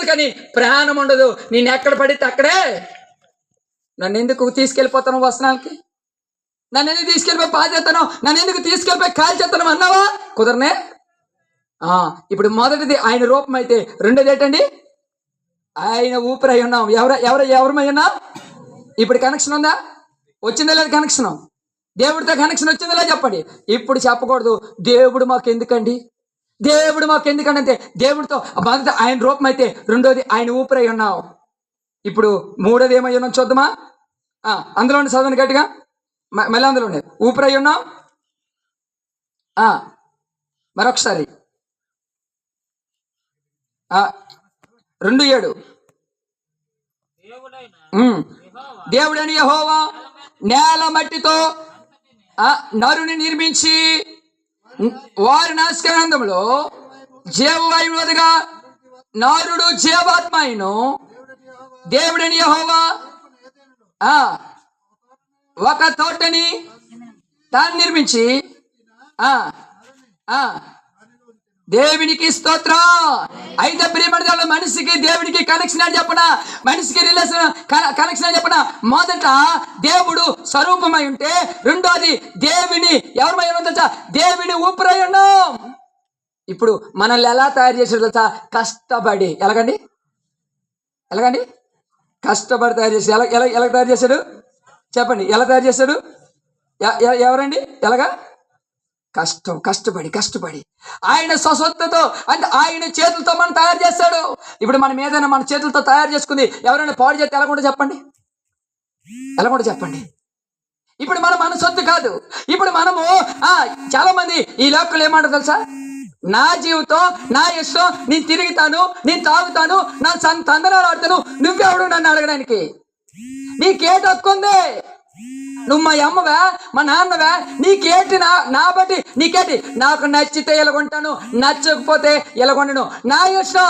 ఉండదు కానీ ప్రాణం ఉండదు. నేను ఎక్కడ పడితే అక్కడే. నన్ను ఎందుకు తీసుకెళ్ళిపోతాను వసనాలకి? నన్ను ఎందుకు తీసుకెళ్ళిపోయి పాచేస్తాను? నన్ను ఎందుకు తీసుకెళ్ళిపోయి కాల్చేస్తాను అన్నావా? కుదరనే. ఇప్పుడు మొదటిది ఆయన రూపం అయితే, రెండోది ఏంటండి? ఆయన ఊపిరి అయి ఉన్నాం. ఎవరమై ఉన్నాం? ఇప్పుడు కనెక్షన్ ఉందా? వచ్చిందా లేదా కనెక్షన్? దేవుడితో కనెక్షన్ వచ్చిందా లేదా చెప్పండి. ఇప్పుడు చెప్పకూడదు దేవుడు మాకు ఎందుకండి, దేవుడు మాకు ఎందుకండి అంటే, దేవుడితో మొదటి ఆయన రూపం అయితే, రెండోది ఆయన ఊపిరి అయి ఉన్నాం. ఇప్పుడు మూడోది ఏమై ఉన్నాం చూద్దామా? అందులోనే చదవని గట్టిగా, మళ్ళీ అందులోనే ఊపిరి అయి ఉన్నాం. మరొకసారి 2:7 దేవుడని యెహోవా నేల మట్టితో నరుని నిర్మించి వారి నాసికానందంలో జీవవాయువులుగా నరుడు జీవాత్మ అయిను. దేవుడని యెహోవా ఒక తోటని తాను నిర్మించి దేవునికి స్తోత్రం. అయితే ప్రియమైన మనిషికి దేవుడికి కనెక్షన్ అని చెప్పనా, మనిషికి రిలేషన్ కనెక్షన్ అని చెప్పనా. మొదట దేవుడు స్వరూపమై ఉంటే, రెండోది దేవుని ఎవరమై ఉన్నదా? దేవుని ఊపిరై ఉన్నాం. ఇప్పుడు మనల్ని ఎలా తయారు చేశాడు తెలుసా? కష్టపడి. ఎలాగండి కష్టపడి తయారు చేశాడు. ఎలా తయారు చేశాడు చెప్పండి? ఎలా తయారు చేశాడు? ఎవరండి? ఎలాగా? కష్టపడి ఆయన స్వసత్తతో అంటే ఆయన చేతులతో మనం తయారు చేస్తాడు. ఇప్పుడు మనం ఏదైనా మన చేతులతో తయారు చేసుకుంది ఎవరైనా పాడు చేస్తే ఎలా కూడా చెప్పండి? ఇప్పుడు మన సొత్తు కాదు. ఇప్పుడు మనము చాలా మంది ఈ లోకల్ ఏమంటారు తెలుసా? నా జీవితం, నా ఇష్టం, నేను తిరుగుతాను, నేను తాగుతాను, నా తందనాలు ఆడుతాను, నువ్వెవడు నన్ను అడగడానికి? నీకేటి హక్కుంది? నువ్వు మా అమ్మవా, మా నాన్నవా? నీకేంటి? నా బట్టి నీకేంటి? నాకు నచ్చితే ఎలాగొంటాను, నచ్చకపోతే ఎలాగొండను, నా ఇష్టం.